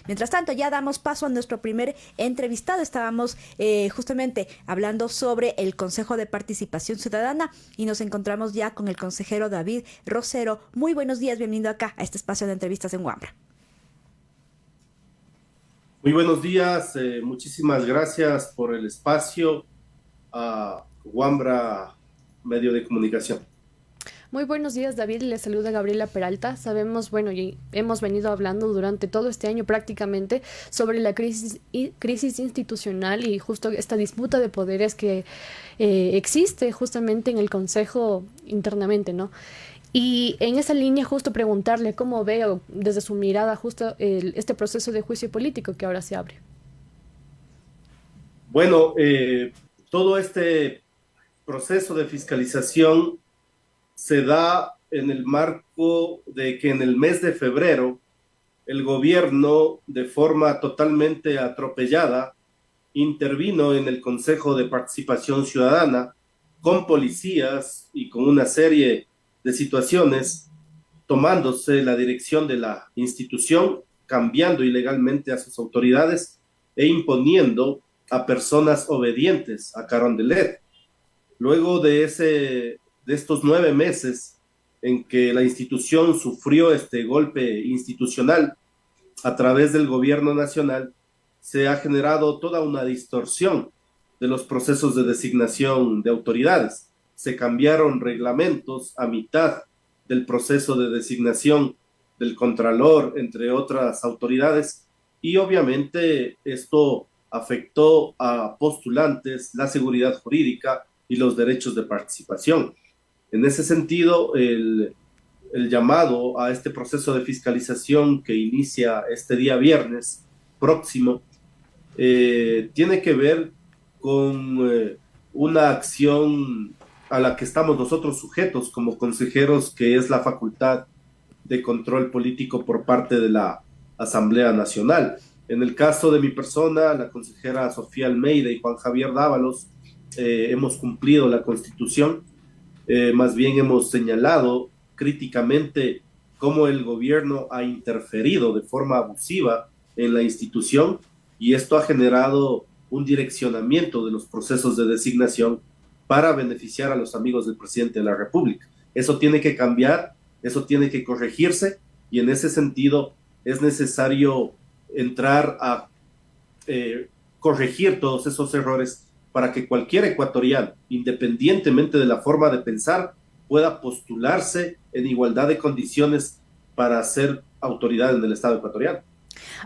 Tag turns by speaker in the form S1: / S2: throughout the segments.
S1: Mientras tanto, ya damos paso a nuestro primer entrevistado. Estábamos justamente hablando sobre el Consejo de Participación Ciudadana y nos encontramos ya con el consejero David Rosero. Muy buenos días, bienvenido acá a este espacio de entrevistas en Wambra.
S2: Muy buenos días, muchísimas gracias por el espacio a Wambra Medio de Comunicación.
S3: Muy buenos días, David. Le saluda Gabriela Peralta. Sabemos, bueno, y hemos venido hablando durante todo este año prácticamente sobre la crisis institucional y justo esta disputa de poderes que existe justamente en el Consejo internamente, ¿no? Y en esa línea justo preguntarle cómo veo desde su mirada justo este proceso de juicio político que ahora se abre.
S2: Bueno, todo este proceso de fiscalización se da en el marco de que en el mes de febrero el gobierno, de forma totalmente atropellada, intervino en el Consejo de Participación Ciudadana con policías y con una serie de situaciones, tomándose la dirección de la institución, cambiando ilegalmente a sus autoridades e imponiendo a personas obedientes a Carondelet. Luego de estos 9 meses en que la institución sufrió este golpe institucional a través del gobierno nacional, se ha generado toda una distorsión de los procesos de designación de autoridades. Se cambiaron reglamentos a mitad del proceso de designación del Contralor, entre otras autoridades, y obviamente esto afectó a postulantes, la seguridad jurídica y los derechos de participación. En ese sentido, el llamado a este proceso de fiscalización que inicia este día viernes próximo tiene que ver con una acción a la que estamos nosotros sujetos como consejeros, que es la facultad de control político por parte de la Asamblea Nacional. En el caso de mi persona, la consejera Sofía Almeida y Juan Javier Dávalos, hemos cumplido la Constitución. Más bien hemos señalado críticamente cómo el gobierno ha interferido de forma abusiva en la institución, y esto ha generado un direccionamiento de los procesos de designación para beneficiar a los amigos del presidente de la República. Eso tiene que cambiar, eso tiene que corregirse, y en ese sentido es necesario entrar a corregir todos esos errores para que cualquier ecuatoriano, independientemente de la forma de pensar, pueda postularse en igualdad de condiciones para ser autoridad en el Estado ecuatoriano.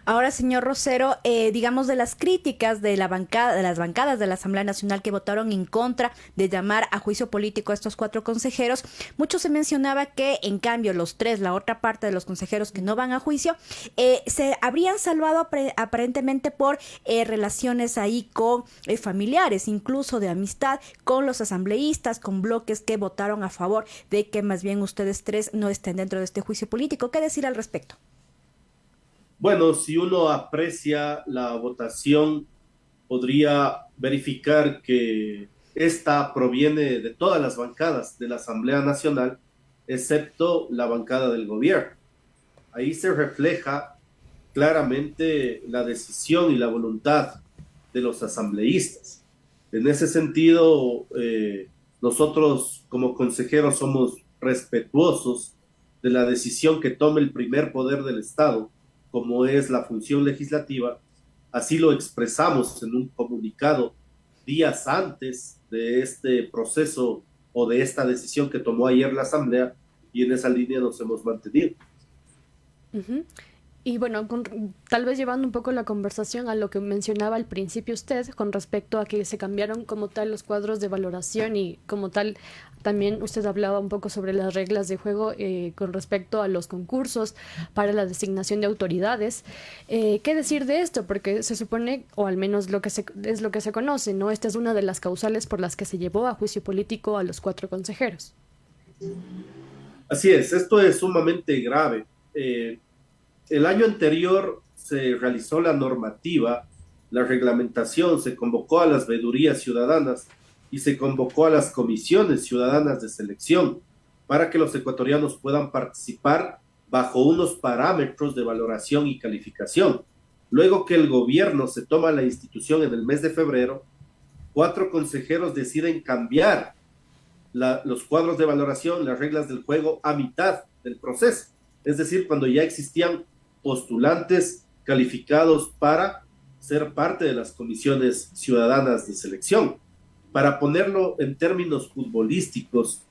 S1: Ahora, señor Rosero, digamos, de las críticas de las bancadas de la Asamblea Nacional que votaron en contra de llamar a juicio político a estos 4 consejeros, mucho se mencionaba que, en cambio, los 3, la otra parte de los consejeros que no van a juicio, se habrían salvado aparentemente por relaciones ahí con familiares, incluso de amistad, con los asambleístas, con bloques que votaron a favor de que más bien ustedes 3 no estén dentro de este juicio político. ¿Qué decir al respecto?
S2: Bueno, si uno aprecia la votación, podría verificar que esta proviene de todas las bancadas de la Asamblea Nacional, excepto la bancada del gobierno. Ahí se refleja claramente la decisión y la voluntad de los asambleístas. En ese sentido, nosotros como consejeros somos respetuosos de la decisión que tome el primer poder del Estado, como es la función legislativa. Así lo expresamos en un comunicado días antes de este proceso o de esta decisión que tomó ayer la Asamblea, y en esa línea nos hemos mantenido.
S3: Uh-huh. Y bueno, tal vez llevando un poco la conversación a lo que mencionaba al principio usted con respecto a que se cambiaron como tal los cuadros de valoración, y como tal también usted hablaba un poco sobre las reglas de juego con respecto a los concursos para la designación de autoridades. ¿Qué decir de esto? Porque se supone, o al menos es lo que se conoce, ¿no? Esta es una de las causales por las que se llevó a juicio político a los 4 consejeros.
S2: Así es, esto es sumamente grave. El año anterior se realizó la normativa, la reglamentación, se convocó a las veedurías ciudadanas y se convocó a las comisiones ciudadanas de selección para que los ecuatorianos puedan participar bajo unos parámetros de valoración y calificación. Luego que el gobierno se toma la institución en el mes de febrero, 4 consejeros deciden cambiar los cuadros de valoración, las reglas del juego a mitad del proceso. Es decir, cuando ya existían postulantes calificados para ser parte de las comisiones ciudadanas de selección. Para ponerlo en términos futbolísticos,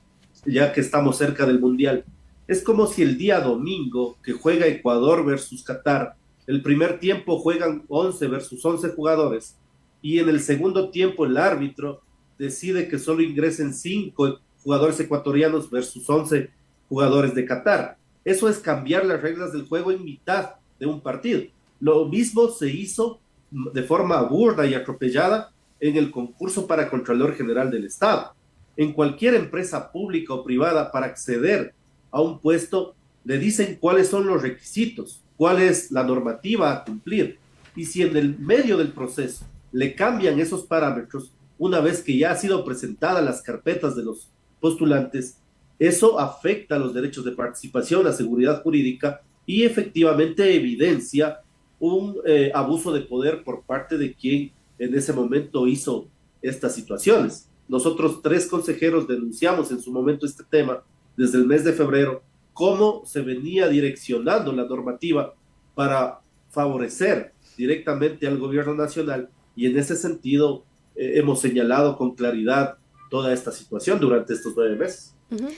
S2: ya que estamos cerca del Mundial, es como si el día domingo que juega Ecuador versus Qatar, el primer tiempo juegan 11 versus 11 jugadores y en el segundo tiempo el árbitro decide que solo ingresen 5 jugadores ecuatorianos versus 11 jugadores de Qatar. Eso es cambiar las reglas del juego en mitad de un partido. Lo mismo se hizo de forma burda y atropellada en el concurso para Contralor General del Estado. En cualquier empresa pública o privada, para acceder a un puesto, le dicen cuáles son los requisitos, cuál es la normativa a cumplir. Y si en el medio del proceso le cambian esos parámetros, una vez que ya ha sido presentadas las carpetas de los postulantes, eso afecta a los derechos de participación, la seguridad jurídica y efectivamente evidencia un abuso de poder por parte de quien en ese momento hizo estas situaciones. Nosotros 3 consejeros denunciamos en su momento este tema desde el mes de febrero, cómo se venía direccionando la normativa para favorecer directamente al gobierno nacional, y en ese sentido hemos señalado con claridad toda esta situación durante estos 9 meses.
S3: Uh-huh.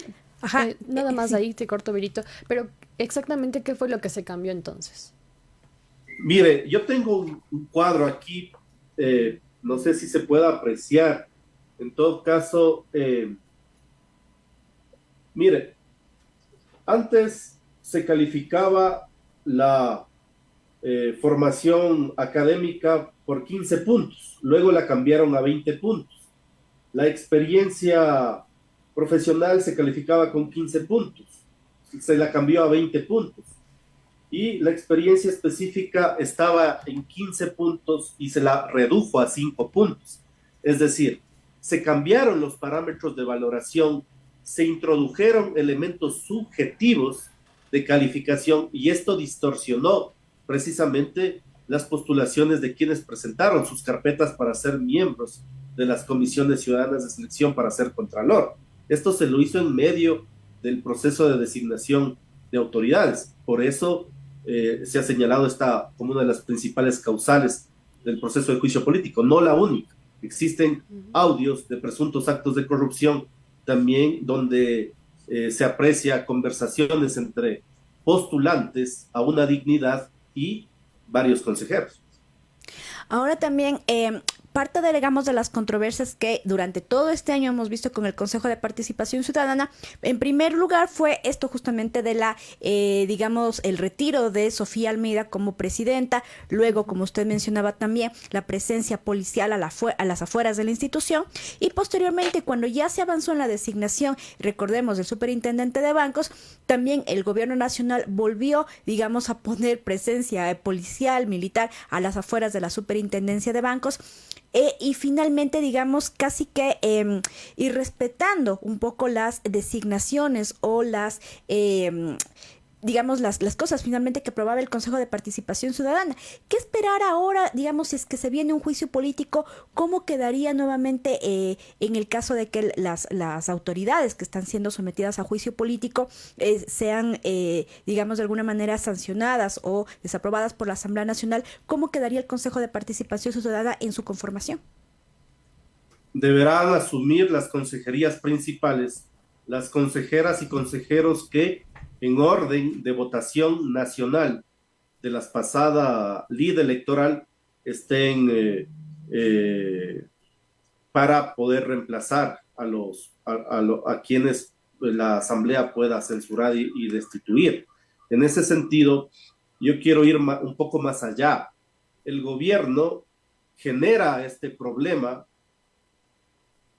S3: Ajá. Nada más sí. Ahí te corto, Virito, pero exactamente qué fue lo que se cambió entonces.
S2: Mire, yo tengo un cuadro aquí, no sé si se puede apreciar. En todo caso, mire, antes se calificaba la formación académica por 15 puntos, luego la cambiaron a 20 puntos. La experiencia profesional se calificaba con 15 puntos, se la cambió a 20 puntos. Y la experiencia específica estaba en 15 puntos y se la redujo a 5 puntos. Es decir, se cambiaron los parámetros de valoración, se introdujeron elementos subjetivos de calificación y esto distorsionó precisamente las postulaciones de quienes presentaron sus carpetas para ser miembros de las comisiones ciudadanas de selección para ser contralor. Esto se lo hizo en medio del proceso de designación de autoridades. Por eso se ha señalado esta como una de las principales causales del proceso de juicio político, no la única. Existen audios de presuntos actos de corrupción también donde se aprecia conversaciones entre postulantes a una dignidad y varios consejeros.
S1: Ahora también, parte de, digamos, de las controversias que durante todo este año hemos visto con el Consejo de Participación Ciudadana, en primer lugar fue esto justamente de la, digamos, el retiro de Sofía Almeida como presidenta, luego, como usted mencionaba también, la presencia policial a las afueras de la institución, y posteriormente, cuando ya se avanzó en la designación, recordemos, del superintendente de bancos, también el gobierno nacional volvió, digamos, a poner presencia policial, militar, a las afueras de la superintendencia de bancos, y finalmente, digamos, casi que irrespetando un poco las designaciones o las, digamos, las cosas finalmente que aprobaba el Consejo de Participación Ciudadana. ¿Qué esperar ahora, digamos, si es que se viene un juicio político? ¿Cómo quedaría nuevamente en el caso de que las autoridades que están siendo sometidas a juicio político sean, digamos, de alguna manera sancionadas o desaprobadas por la Asamblea Nacional? ¿Cómo quedaría el Consejo de Participación Ciudadana en su conformación?
S2: Deberán asumir las consejerías principales, las consejeras y consejeros que en orden de votación nacional de la pasada lid electoral estén para poder reemplazar a quienes la Asamblea pueda censurar y destituir. En ese sentido, yo quiero ir un poco más allá. El gobierno genera este problema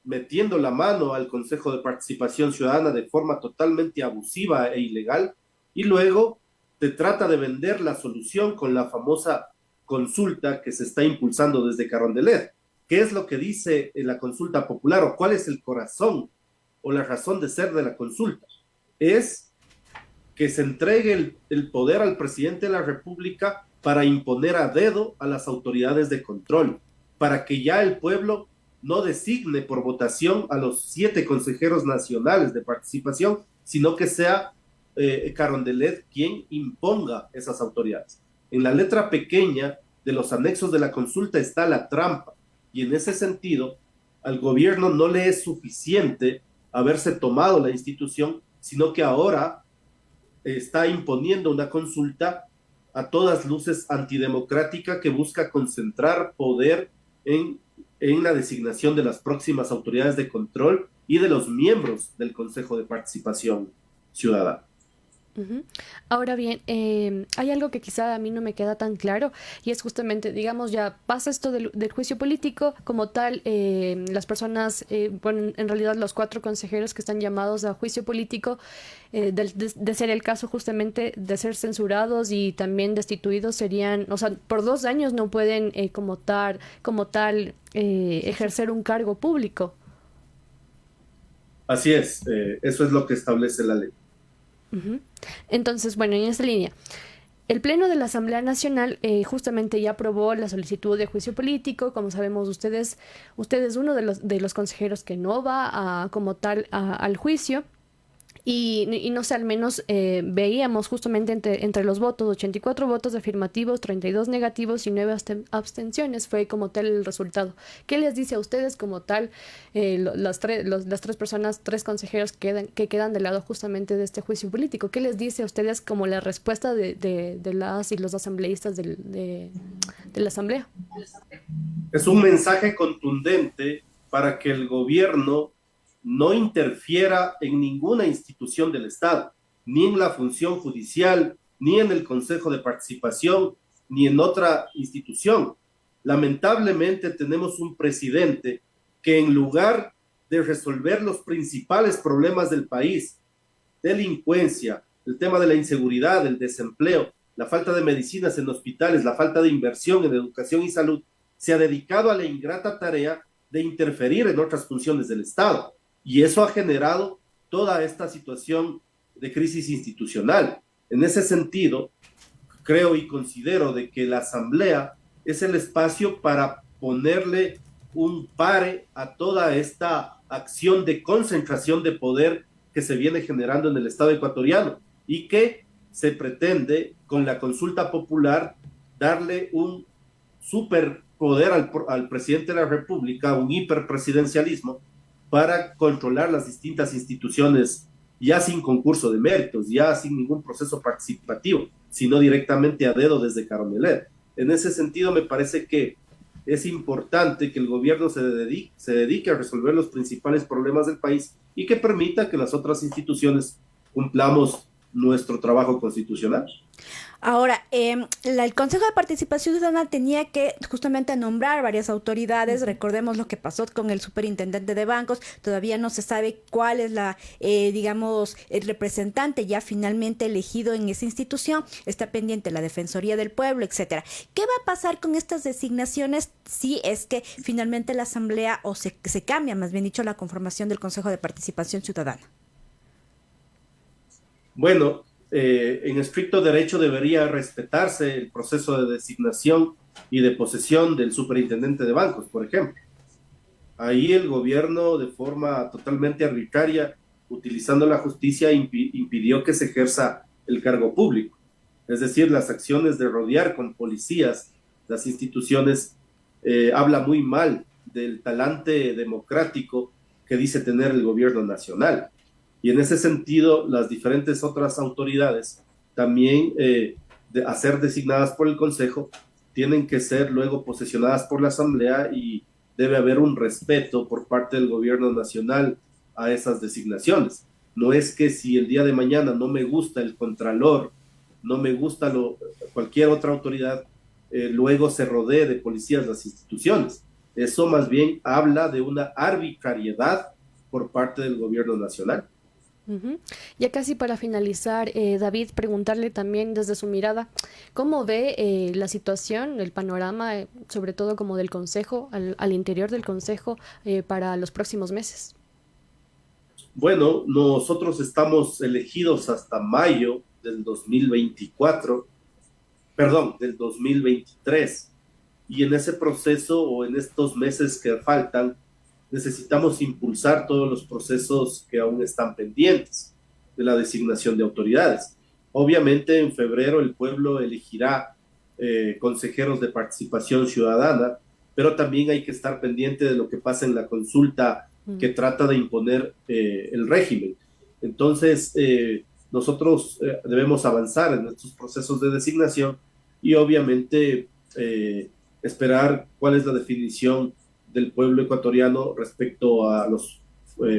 S2: metiendo la mano al Consejo de Participación Ciudadana de forma totalmente abusiva e ilegal, y luego te trata de vender la solución con la famosa consulta que se está impulsando desde Carondelet. ¿Qué es lo que dice la consulta popular o cuál es el corazón o la razón de ser de la consulta? Es que se entregue el poder al presidente de la República para imponer a dedo a las autoridades de control, para que ya el pueblo no designe por votación a los 7 consejeros nacionales de participación, sino que sea Carondelet quien imponga esas autoridades. En la letra pequeña de los anexos de la consulta está la trampa, y en ese sentido, al gobierno no le es suficiente haberse tomado la institución, sino que ahora está imponiendo una consulta a todas luces antidemocrática que busca concentrar poder en la designación de las próximas autoridades de control y de los miembros del Consejo de Participación Ciudadana.
S3: Ahora bien, hay algo que quizá a mí no me queda tan claro y es justamente, digamos, ya pasa esto del juicio político como tal, las personas, bueno, en realidad los 4 consejeros que están llamados a juicio político, de ser el caso justamente de ser censurados y también destituidos serían, o sea, por 2 años no pueden como tal ejercer un cargo público.
S2: Así es, eso es lo que establece la ley.
S3: Entonces, bueno, en esta línea, el Pleno de la Asamblea Nacional justamente ya aprobó la solicitud de juicio político. Como sabemos, usted es uno de los consejeros que no va como tal al juicio. Y no sé, al menos veíamos justamente entre los votos, 84 votos afirmativos, 32 negativos y 9 abstenciones, fue como tal el resultado. ¿Qué les dice a ustedes como tal las 3 personas, 3 consejeros que quedan del lado justamente de este juicio político? ¿Qué les dice a ustedes como la respuesta de las y los asambleístas de la Asamblea?
S2: Es un mensaje contundente para que el gobierno no interfiera en ninguna institución del Estado, ni en la función judicial, ni en el Consejo de Participación, ni en otra institución. Lamentablemente tenemos un presidente que en lugar de resolver los principales problemas del país, delincuencia, el tema de la inseguridad, el desempleo, la falta de medicinas en hospitales, la falta de inversión en educación y salud, se ha dedicado a la ingrata tarea de interferir en otras funciones del Estado. Y eso ha generado toda esta situación de crisis institucional. En ese sentido, creo y considero de que la Asamblea es el espacio para ponerle un pare a toda esta acción de concentración de poder que se viene generando en el Estado ecuatoriano y que se pretende con la consulta popular darle un superpoder al presidente de la República, un hiperpresidencialismo, para controlar las distintas instituciones, ya sin concurso de méritos, ya sin ningún proceso participativo, sino directamente a dedo desde Carondelet. En ese sentido, me parece que es importante que el gobierno se dedique a resolver los principales problemas del país y que permita que las otras instituciones cumplamos nuestro trabajo constitucional.
S1: Ahora, el Consejo de Participación Ciudadana tenía que justamente nombrar varias autoridades. Recordemos lo que pasó con el superintendente de bancos. Todavía no se sabe cuál es digamos, el representante ya finalmente elegido en esa institución. Está pendiente la Defensoría del Pueblo, etcétera. ¿Qué va a pasar con estas designaciones si es que finalmente la Asamblea o se cambia, más bien dicho, la conformación del Consejo de Participación Ciudadana?
S2: Bueno, en estricto derecho debería respetarse el proceso de designación y de posesión del superintendente de bancos, por ejemplo. Ahí el gobierno, de forma totalmente arbitraria, utilizando la justicia, impidió que se ejerza el cargo público. Es decir, las acciones de rodear con policías las instituciones habla muy mal del talante democrático que dice tener el gobierno nacional. Y en ese sentido, las diferentes otras autoridades, también a ser designadas por el Consejo, tienen que ser luego posesionadas por la Asamblea y debe haber un respeto por parte del gobierno nacional a esas designaciones. No es que si el día de mañana no me gusta el contralor, no me gusta cualquier otra autoridad, luego se rodee de policías las instituciones. Eso más bien habla de una arbitrariedad por parte del gobierno nacional.
S3: Ya casi para finalizar, David, preguntarle también desde su mirada, ¿cómo ve la situación, el panorama, sobre todo como del Consejo, al interior del Consejo, para los próximos meses?
S2: Bueno, nosotros estamos elegidos hasta mayo del 2024 perdón, del 2023. Y en ese proceso o en estos meses que faltan, necesitamos impulsar todos los procesos que aún están pendientes de la designación de autoridades. Obviamente en febrero el pueblo elegirá consejeros de participación ciudadana, pero también hay que estar pendiente de lo que pasa en la consulta que trata de imponer el régimen. Entonces, nosotros debemos avanzar en estos procesos de designación y obviamente esperar cuál es la definición del pueblo ecuatoriano respecto a los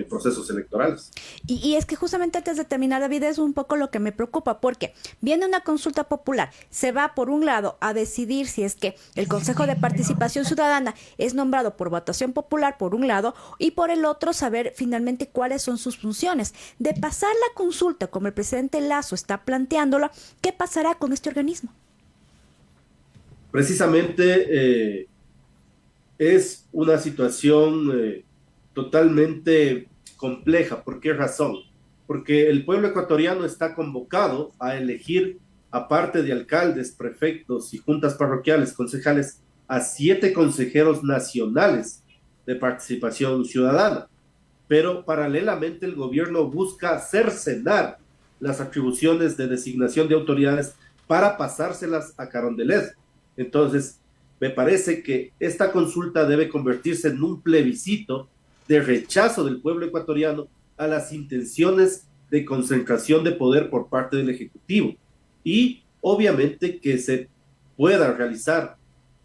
S2: procesos electorales.
S1: Y es que justamente antes de terminar, David, es un poco lo que me preocupa, porque viene una consulta popular, se va por un lado a decidir si es que el Consejo de Participación Ciudadana es nombrado por votación popular por un lado, y por el otro saber finalmente cuáles son sus funciones. De pasar la consulta, como el presidente Lasso está planteándolo, ¿qué pasará con este organismo?
S2: Precisamente es una situación totalmente compleja. ¿Por qué razón? Porque el pueblo ecuatoriano está convocado a elegir, aparte de alcaldes, prefectos y juntas parroquiales, concejales, a 7 consejeros nacionales de participación ciudadana. Pero paralelamente el gobierno busca cercenar las atribuciones de designación de autoridades para pasárselas a Carondelet. Entonces, me parece que esta consulta debe convertirse en un plebiscito de rechazo del pueblo ecuatoriano a las intenciones de concentración de poder por parte del Ejecutivo. Y obviamente que se puedan realizar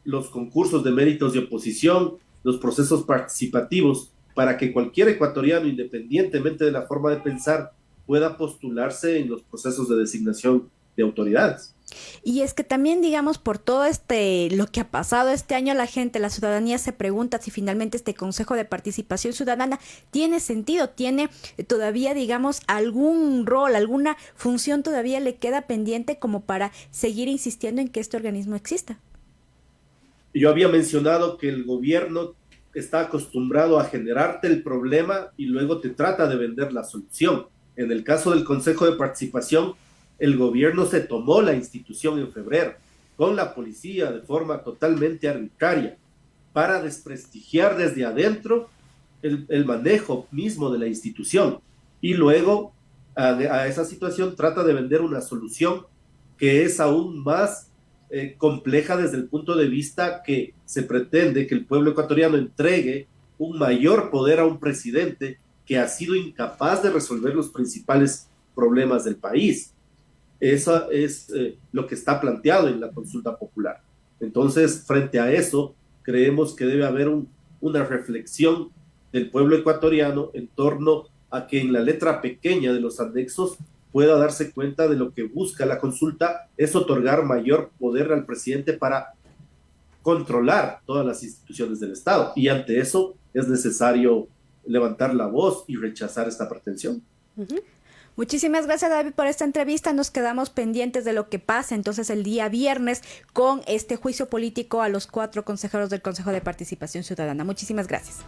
S2: los concursos de méritos de oposición, los procesos participativos, para que cualquier ecuatoriano, independientemente de la forma de pensar, pueda postularse en los procesos de designación de autoridades.
S1: Y es que también, digamos, por todo lo que ha pasado este año, la ciudadanía se pregunta si finalmente este Consejo de Participación Ciudadana tiene sentido, tiene todavía, digamos, algún rol, alguna función todavía le queda pendiente como para seguir insistiendo en que este organismo exista.
S2: Yo había mencionado que el gobierno está acostumbrado a generarte el problema y luego te trata de vender la solución. En el caso del Consejo de Participación, el gobierno se tomó la institución en febrero con la policía de forma totalmente arbitraria para desprestigiar desde adentro el manejo mismo de la institución, y luego a esa situación trata de vender una solución que es aún más compleja desde el punto de vista que se pretende que el pueblo ecuatoriano entregue un mayor poder a un presidente que ha sido incapaz de resolver los principales problemas del país. Eso es lo que está planteado en la consulta popular. Entonces, frente a eso, creemos que debe haber una reflexión del pueblo ecuatoriano en torno a que en la letra pequeña de los anexos pueda darse cuenta de lo que busca la consulta, es otorgar mayor poder al presidente para controlar todas las instituciones del Estado. Y ante eso es necesario levantar la voz y rechazar esta pretensión.
S1: Uh-huh. Muchísimas gracias, David, por esta entrevista. Nos quedamos pendientes de lo que pasa entonces el día viernes con este juicio político a los 4 consejeros del Consejo de Participación Ciudadana. Muchísimas gracias.